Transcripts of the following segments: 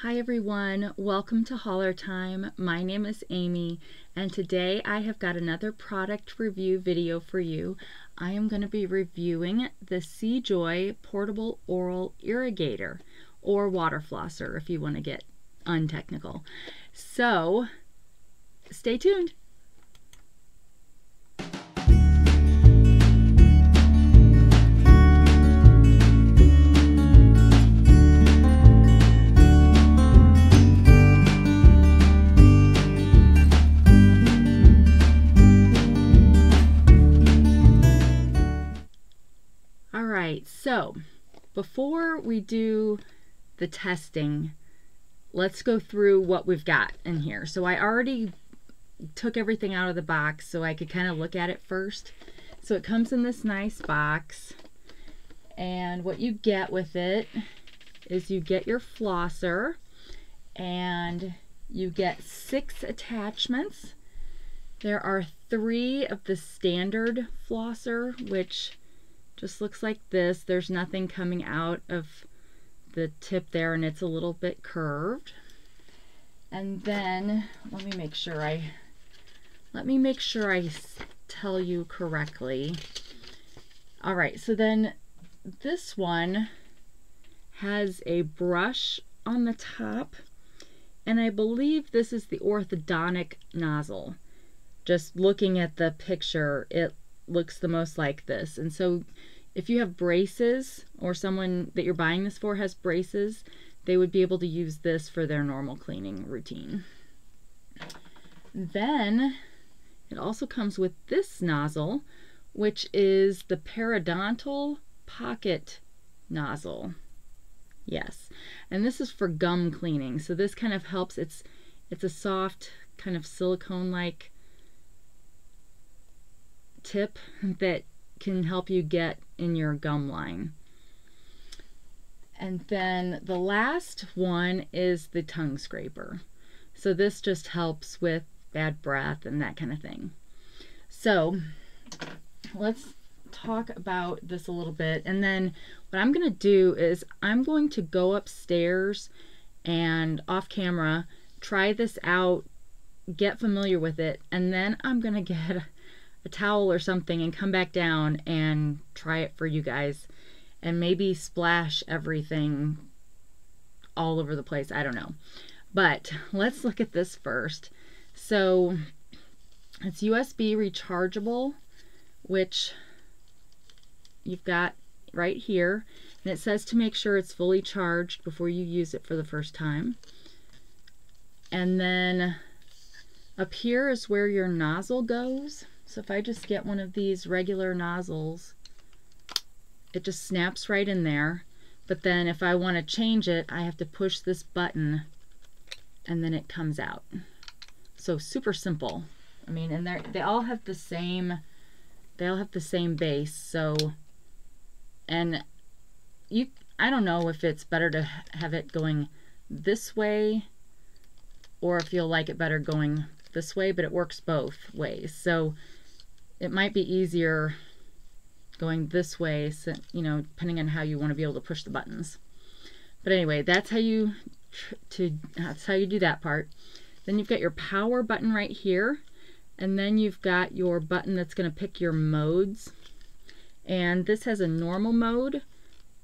Hi everyone, welcome to Hauler Time. My name is Amy and today I have got another product review video for you. I am going to be reviewing the Sejoy Portable Oral Irrigator, or water flosser if you want to get untechnical. So stay tuned. So before we do the testing, let's go through what we've got in here. So I already took everything out of the box so I could kind of look at it first. So it comes in this nice box, and what you get with it is you get your flosser and you get 6 attachments. There are 3 of the standard flosser, which just looks like this. There's nothing coming out of the tip there, and it's a little bit curved. And then let me make sure I tell you correctly. All right, so then this one has a brush on the top, and I believe this is the orthodontic nozzle. Just looking at the picture, it looks the most like this. And so if you have braces, or someone that you're buying this for has braces, they would be able to use this for their normal cleaning routine. Then it also comes with this nozzle, which is the periodontal pocket nozzle. Yes, and this is for gum cleaning. So this kind of helps. It's a soft kind of silicone-like tip that can help you get in your gum line. And then the last one is the tongue scraper. So this just helps with bad breath and that kind of thing. So let's talk about this a little bit, and then what I'm going to do is I'm going to go upstairs and off camera try this out, get familiar with it, and then I'm going to get a towel or something and come back down and try it for you guys, and maybe splash everything all over the place. I don't know, but let's look at this first. So it's USB rechargeable, which you've got right here, and it says to make sure it's fully charged before you use it for the first time. And then up here is where your nozzle goes. So if I just get one of these regular nozzles, it just snaps right in there. But then if I want to change it, I have to push this button and then it comes out. So super simple. I mean, and they all have the same base. So, and I don't know if it's better to have it going this way or if you'll like it better going this way, but it works both ways. So it might be easier going this way, so, you know, depending on how you want to be able to push the buttons. But anyway, that's how you do that part. Then you've got your power button right here, and then you've got your button that's going to pick your modes. And this has a normal mode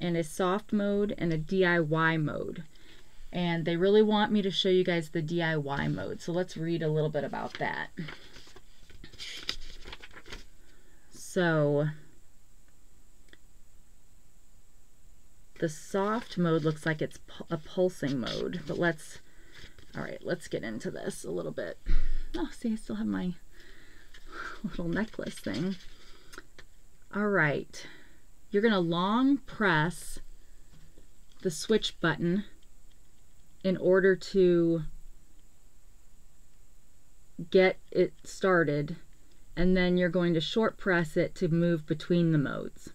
and a soft mode and a DIY mode. And they really want me to show you guys the DIY mode. So let's read a little bit about that. So the soft mode looks like it's a pulsing mode, but let's get into this a little bit. Oh, see, I still have my little necklace thing. All right, you're gonna long press the switch button in order to get it started, and then you're going to short press it to move between the modes.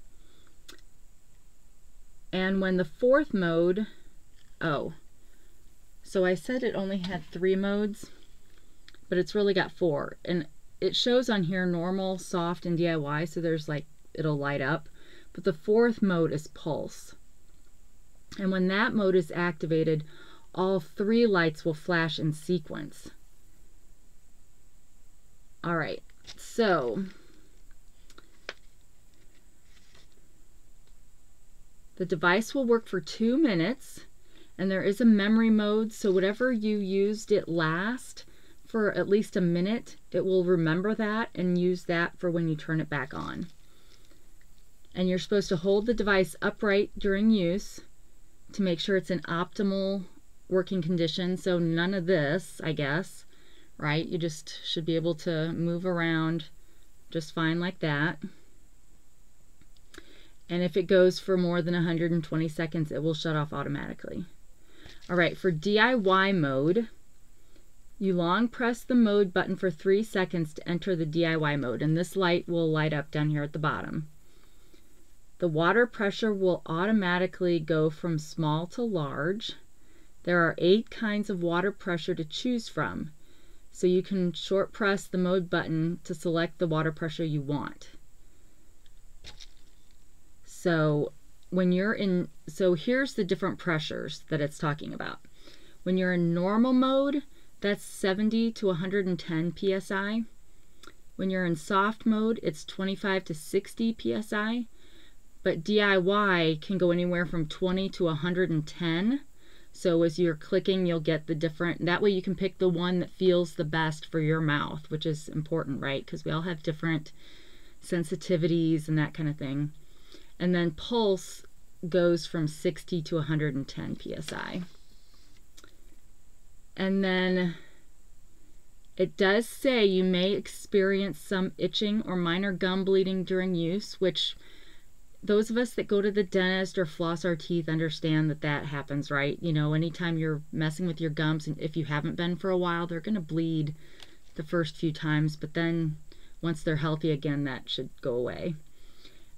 And when the 4th mode, so I said it only had 3 modes, but it's really got 4, and it shows on here normal, soft, and DIY, so there's like, it'll light up, but the 4th mode is pulse. And when that mode is activated, all 3 lights will flash in sequence. All right, so the device will work for 2 minutes, and there is a memory mode, so whatever you used it last for at least a minute, it will remember that and use that for when you turn it back on. And you're supposed to hold the device upright during use to make sure it's in optimal working condition, so none of this, I guess, right? You just should be able to move around just fine like that. And if it goes for more than 120 seconds, it will shut off automatically. All right, for DIY mode, you long press the mode button for 3 seconds to enter the DIY mode, and this light will light up down here at the bottom. The water pressure will automatically go from small to large. There are 8 kinds of water pressure to choose from, so you can short press the mode button to select the water pressure you want. So here's the different pressures that it's talking about. When you're in normal mode, that's 70 to 110 psi. When you're in soft mode, it's 25 to 60 psi. But DIY can go anywhere from 20 to 110. So as you're clicking, you'll get the different, that way you can pick the one that feels the best for your mouth, which is important, right? Because we all have different sensitivities and that kind of thing. And then pulse goes from 60 to 110 psi. And then it does say you may experience some itching or minor gum bleeding during use, which those of us that go to the dentist or floss our teeth understand that that happens, right? You know, anytime you're messing with your gums, and if you haven't been for a while, they're going to bleed the first few times, but then once they're healthy again, that should go away.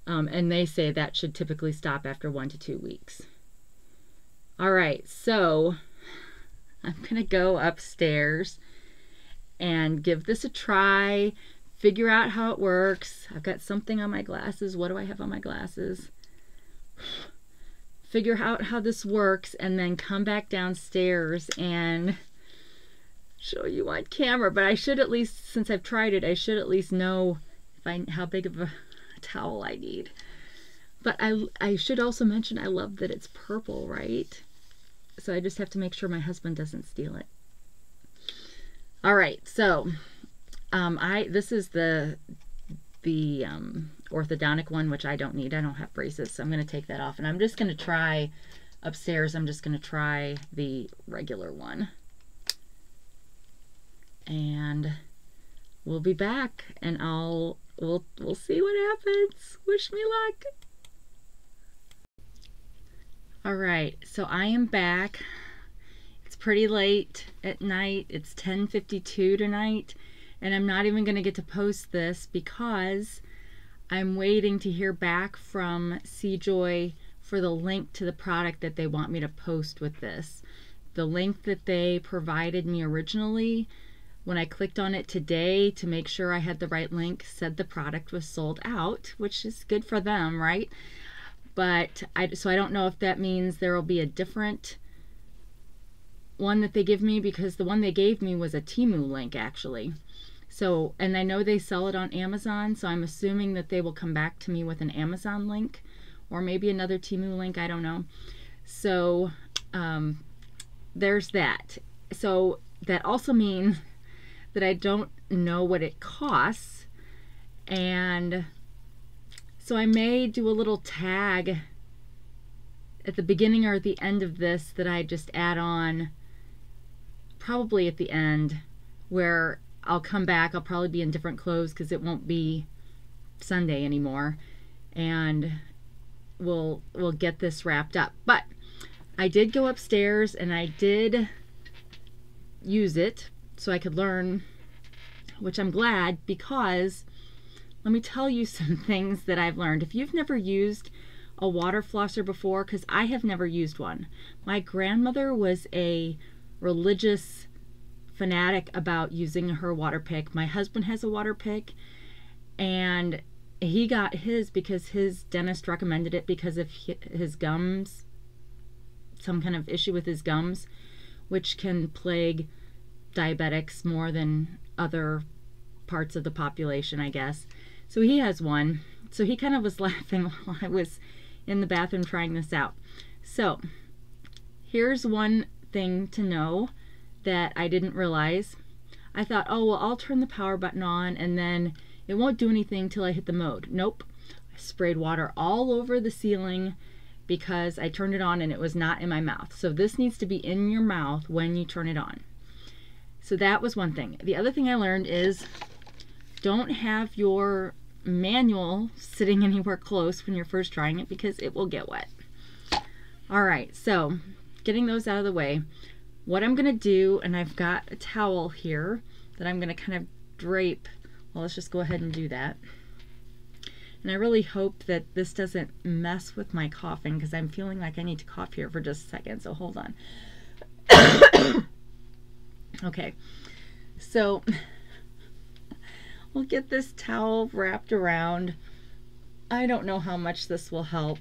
And they say that should typically stop after 1 to 2 weeks. All right, so I'm going to go upstairs and give this a try, figure out how it works. I've got something on my glasses. What do I have on my glasses? Figure out how this works and then come back downstairs and show you on camera. But I should at least, since I've tried it, I should at least know how big of a towel I need. But I should also mention I love that it's purple, right? So I just have to make sure my husband doesn't steal it. All right, so this is the orthodontic one, which I don't need. I don't have braces, so I'm going to take that off. And I'm just going to try upstairs. I'm just going to try the regular one. And we'll be back, and we'll see what happens. Wish me luck. All right, so I am back. It's pretty late at night. It's 10:52 tonight, and I'm not even going to get to post this because I'm waiting to hear back from Sejoy for the link to the product that they want me to post with this. The link that they provided me originally, when I clicked on it today to make sure I had the right link, said the product was sold out, which is good for them, right? But so I don't know if that means there will be a different one that they give me, because the one they gave me was a Temu link actually. So, and I know they sell it on Amazon, so I'm assuming that they will come back to me with an Amazon link or maybe another Temu link, I don't know. So there's that. So that also means that I don't know what it costs, and so I may do a little tag at the beginning or at the end of this that I just add on, probably at the end, where I'll come back. I'll probably be in different clothes because it won't be Sunday anymore, and we'll get this wrapped up. But I did go upstairs and I did use it so I could learn, which I'm glad, because let me tell you some things that I've learned. If you've never used a water flosser before, because I have never used one. My grandmother was a religious fanatic about using her water pick. My husband has a water pick, and he got his because his dentist recommended it because of his gums, some kind of issue with his gums. which can plague diabetics more than other parts of the population, I guess. So he has one. So he kind of was laughing while I was in the bathroom trying this out. So here's one thing to know that I didn't realize. I thought, oh, well, I'll turn the power button on and then it won't do anything till I hit the mode. Nope. I sprayed water all over the ceiling because I turned it on and it was not in my mouth. So this needs to be in your mouth when you turn it on. So that was one thing. The other thing I learned is don't have your manual sitting anywhere close when you're first trying it because it will get wet. All right, so getting those out of the way, what I'm going to do, and I've got a towel here that I'm going to kind of drape. Well, let's just go ahead and do that. And I really hope that this doesn't mess with my coughing because I'm feeling like I need to cough here for just a second, so hold on. Okay, so we'll get this towel wrapped around. I don't know how much this will help.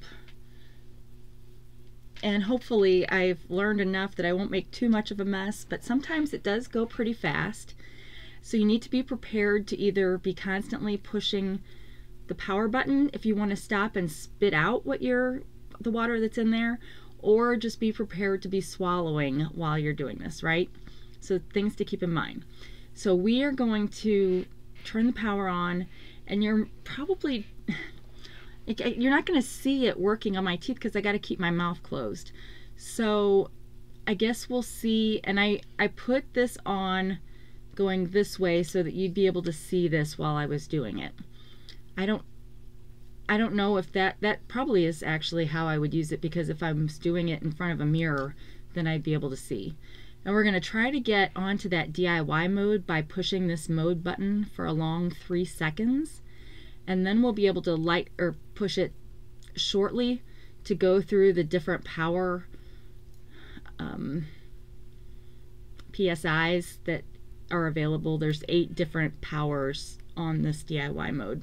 And hopefully I've learned enough that I won't make too much of a mess, but sometimes it does go pretty fast. So you need to be prepared to either be constantly pushing the power button if you want to stop and spit out the water that's in there, or just be prepared to be swallowing while you're doing this, right? So things to keep in mind. So we are going to turn the power on, and you're probably, you're not going to see it working on my teeth because I got to keep my mouth closed. So I guess we'll see. And I put this on going this way so that you'd be able to see this while I was doing it. I don't know if that probably is actually how I would use it, because if I was doing it in front of a mirror, then I'd be able to see. And we're going to try to get onto that DIY mode by pushing this mode button for a long 3 seconds. And then we'll be able to push it shortly to go through the different power PSIs that are available. There's 8 different powers on this DIY mode.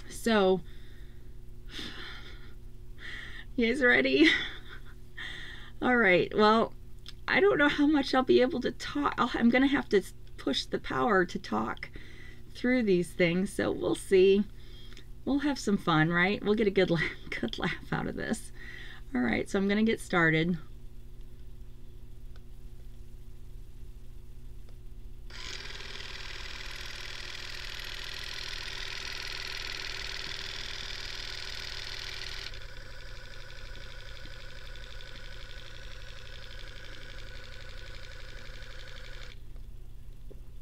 So, you guys ready? All right, well, I don't know how much I'll be able to talk. I'm going to have to push the power to talk through these things, so we'll see. We'll have some fun, right? We'll get a good laugh out of this. All right, so I'm going to get started.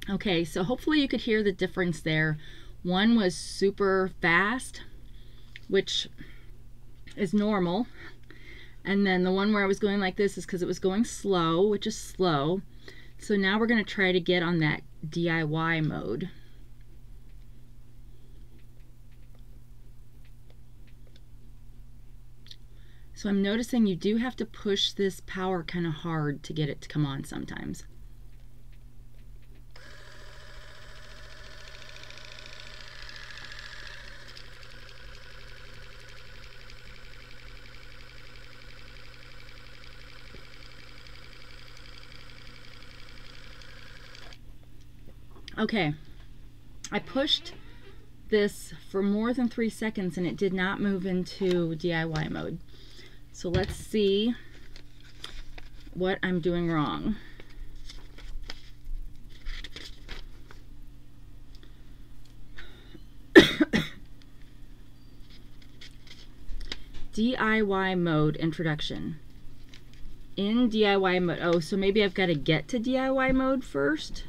Okay, so hopefully you could hear the difference there. One was super fast, which is normal. And then the one where I was going like this is because it was going slow, which is slow. So now we're going to try to get on that DIY mode. So I'm noticing you do have to push this power kind of hard to get it to come on sometimes. Okay, I pushed this for more than 3 seconds and it did not move into DIY mode. So let's see what I'm doing wrong. DIY mode introduction. In DIY mode, oh, so maybe I've got to get to DIY mode first.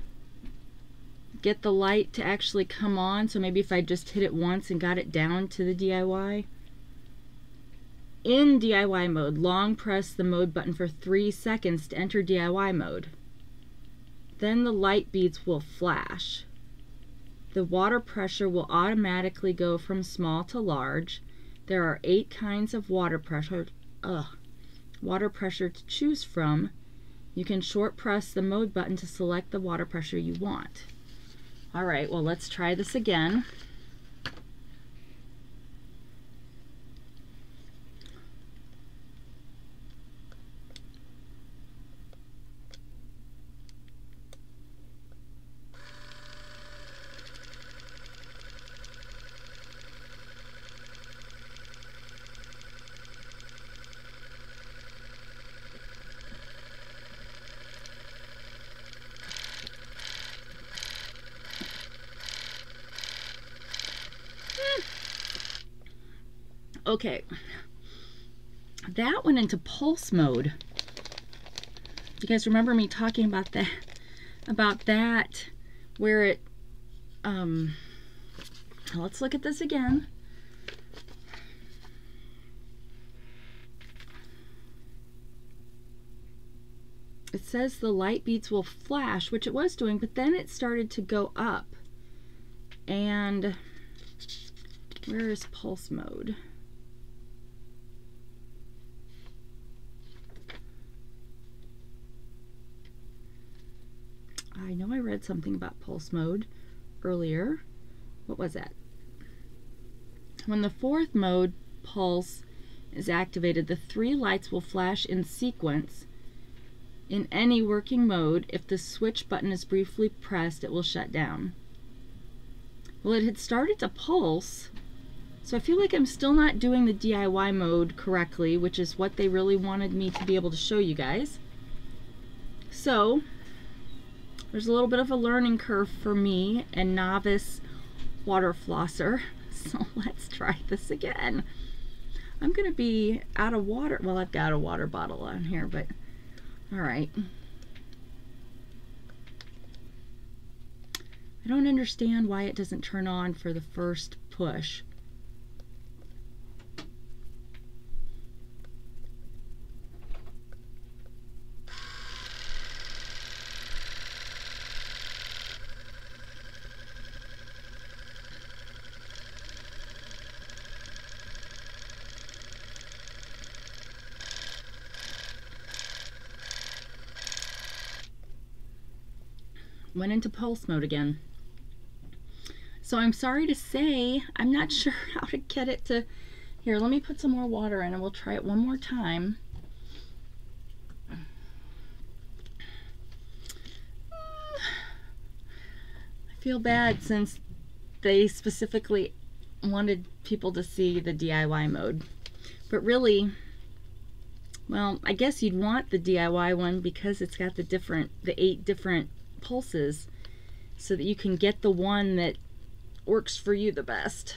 Get the light to actually come on. So maybe if I just hit it once and got it down to the DIY. In DIY mode, long press the mode button for 3 seconds to enter DIY mode. Then the light beads will flash. The water pressure will automatically go from small to large. There are 8 kinds of water pressure to choose from. You can short press the mode button to select the water pressure you want. All right, well, let's try this again. Okay, that went into pulse mode. Do you guys remember me talking about that? Where it, let's look at this again. It says the light beads will flash, which it was doing, but then it started to go up. And where is pulse mode? I know I read something about pulse mode earlier. What was that? When the fourth mode, pulse, is activated, the 3 lights will flash in sequence. In any working mode, if the switch button is briefly pressed, it will shut down. Well, it had started to pulse, so I feel like I'm still not doing the DIY mode correctly, which is what they really wanted me to be able to show you guys. So, there's a little bit of a learning curve for me and novice water flosser. So let's try this again. I'm going to be out of water. Well, I've got a water bottle on here, but all right. I don't understand why it doesn't turn on for the first push. Went into pulse mode again. So I'm sorry to say, I'm not sure how to get it to... Here, let me put some more water in and we'll try it one more time. I feel bad since they specifically wanted people to see the DIY mode. But really, well, I guess you'd want the DIY one because it's got the 8 different pulses, so that you can get the one that works for you the best.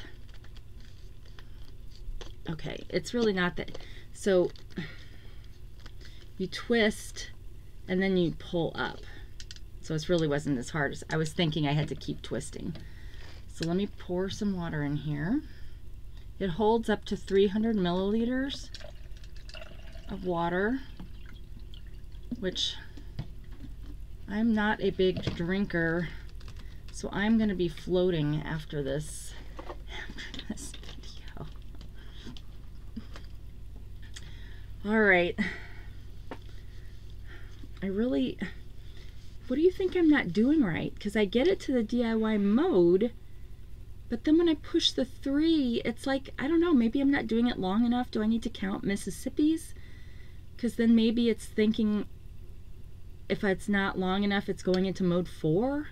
Okay, it's really not that. So you twist and then you pull up. So it really wasn't as hard as I was thinking. I had to keep twisting. So let me pour some water in here. It holds up to 300 milliliters of water, which I'm not a big drinker, so I'm going to be floating after this video. All right. What do you think I'm not doing right? Because I get it to the DIY mode, but then when I push the 3, it's like, I don't know, maybe I'm not doing it long enough. Do I need to count Mississippi's? Because then maybe it's thinking, if it's not long enough, it's going into mode 4.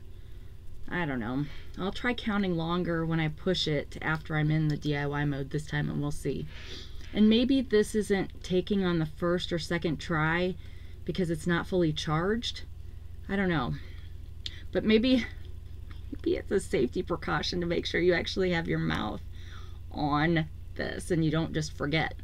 I don't know. I'll try counting longer when I push it after I'm in the DIY mode this time, and we'll see. And maybe this isn't taking on the first or second try because it's not fully charged. I don't know. But maybe it's a safety precaution to make sure you actually have your mouth on this and you don't just forget.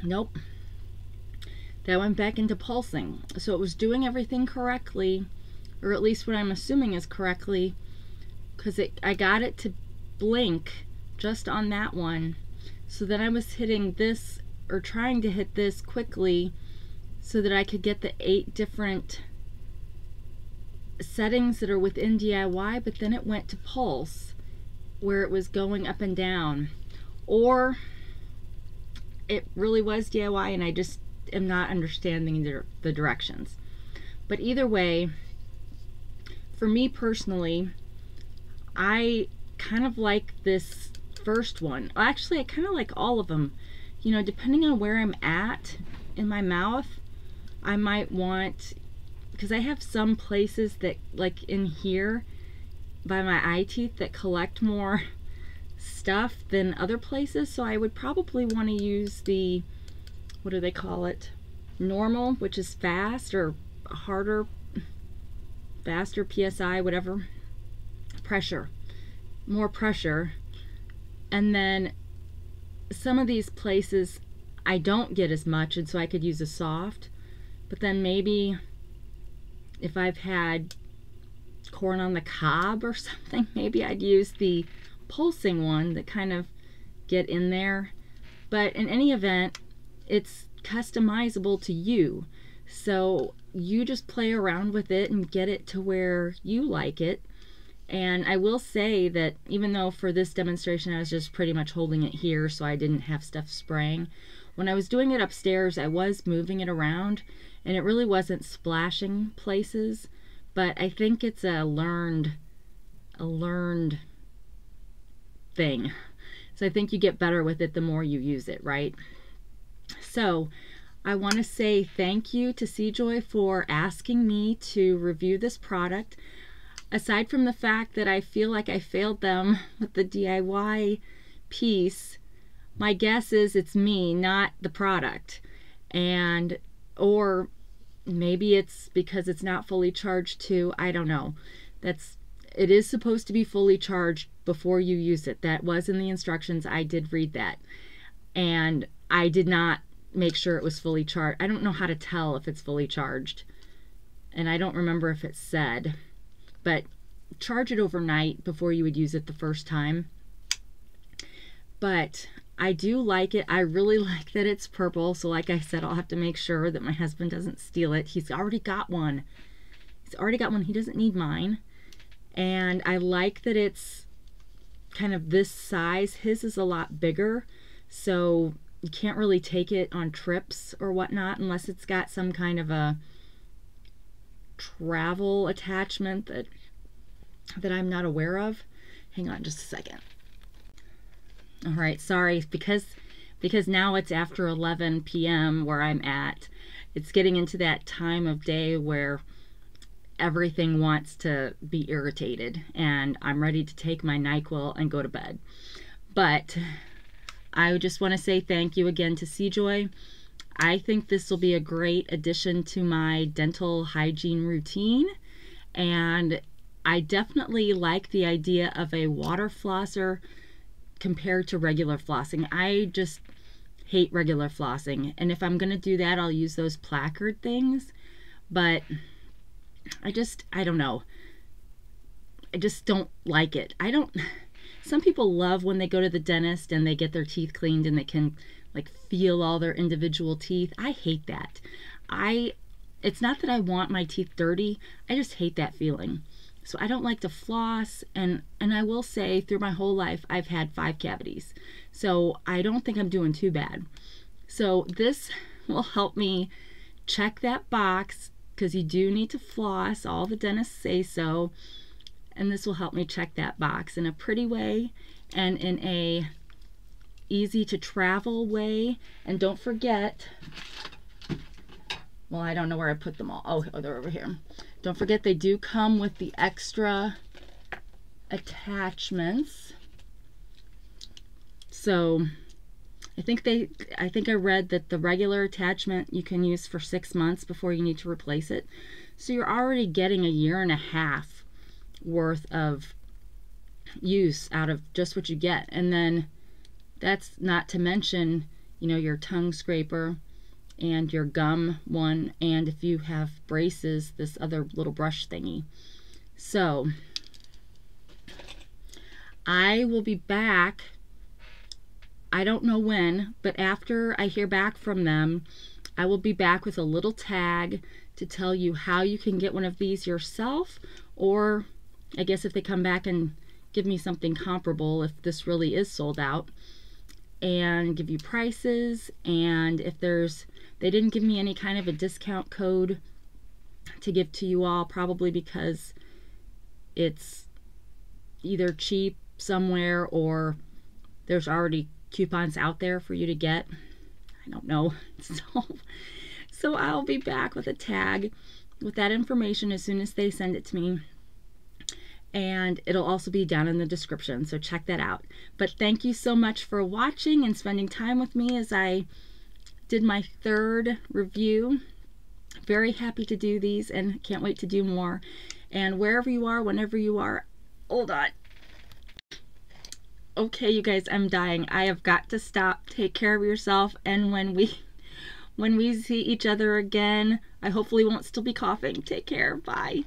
Nope. That went back into pulsing. So it was doing everything correctly, or at least what I'm assuming is correctly, because I got it to blink just on that one. So then I was hitting this, or trying to hit this quickly, so that I could get the 8 different settings that are within DIY, but then it went to pulse, where it was going up and down. Or it really was DIY and I just am not understanding the directions. But either way, for me personally, I kind of like this first one. Actually, I kind of like all of them. you know, depending on where I'm at in my mouth, I might want, because I have some places that, like in here by my eye teeth, that collect more stuff than other places. So I would probably want to use the, what do they call it? Normal, which is fast or harder, faster, PSI, whatever, pressure, more pressure. And then some of these places I don't get as much, and so I could use a soft. But then maybe if I've had corn on the cob or something, maybe I'd use the pulsing one that kind of get in there. But in any event, it's customizable to you, so you just play around with it and get it to where you like it. And I will say that even though for this demonstration I was just pretty much holding it here so I didn't have stuff spraying, when I was doing it upstairs I was moving it around and it really wasn't splashing places. But I think it's a learned thing. So I think you get better with it the more you use it, right? So I want to say thank you to Sejoy for asking me to review this product. Aside from the fact that I feel like I failed them with the DIY piece, my guess is it's me, not the product. And, or maybe it's because it's not fully charged too. I don't know. It is supposed to be fully charged before you use it. That was in the instructions. I did read that. And I did not make sure it was fully charged. I don't know how to tell if it's fully charged. And I don't remember if it said. But charge it overnight before you would use it the first time. But I do like it. I really like that it's purple. So like I said, I'll have to make sure that my husband doesn't steal it. He's already got one. He's already got one. He doesn't need mine. And I like that it's kind of this size. His is a lot bigger. So you can't really take it on trips or whatnot unless it's got some kind of a travel attachment that I'm not aware of. Hang on just a second. All right, sorry, because now it's after 11 p.m. where I'm at. It's getting into that time of day where everything wants to be irritated and I'm ready to take my NyQuil and go to bed. But I just want to say thank you again to Sejoy. I think this will be a great addition to my dental hygiene routine, and I definitely like the idea of a water flosser compared to regular flossing. I just hate regular flossing, and if I'm going to do that, I'll use those placard things, but I don't know. I just don't like it. Some people love when they go to the dentist and they get their teeth cleaned and they can like feel all their individual teeth. I hate that. It's not that I want my teeth dirty. I just hate that feeling. So I don't like to floss, and I will say through my whole life I've had 5 cavities. So I don't think I'm doing too bad. So this will help me check that box, because you do need to floss. All the dentists say so. And this will help me check that box in a pretty way and in a easy to travel way. And don't forget, well, I don't know where I put them all. Oh, they're over here. Don't forget they do come with the extra attachments. So I think I read that the regular attachment you can use for 6 months before you need to replace it. So you're already getting 1.5 years worth of use out of just what you get. And then that's not to mention, you know, your tongue scraper and your gum one, and if you have braces, this other little brush thingy. So I will be back, I don't know when, but after I hear back from them, I will be back with a little tag to tell you how you can get one of these yourself, or I guess if they come back and give me something comparable, if this really is sold out, and give you prices. And if they didn't give me any kind of a discount code to give to you all, probably because it's either cheap somewhere or there's already coupons out there for you to get. I don't know. So I'll be back with a tag with that information as soon as they send it to me. And it'll also be down in the description, so check that out. But thank you so much for watching and spending time with me as I did my 3rd review. Very happy to do these and can't wait to do more. And wherever you are, whenever you are, hold on. Okay, you guys, I'm dying. I have got to stop. Take care of yourself, and when we see each other again, I hopefully won't still be coughing. Take care. Bye.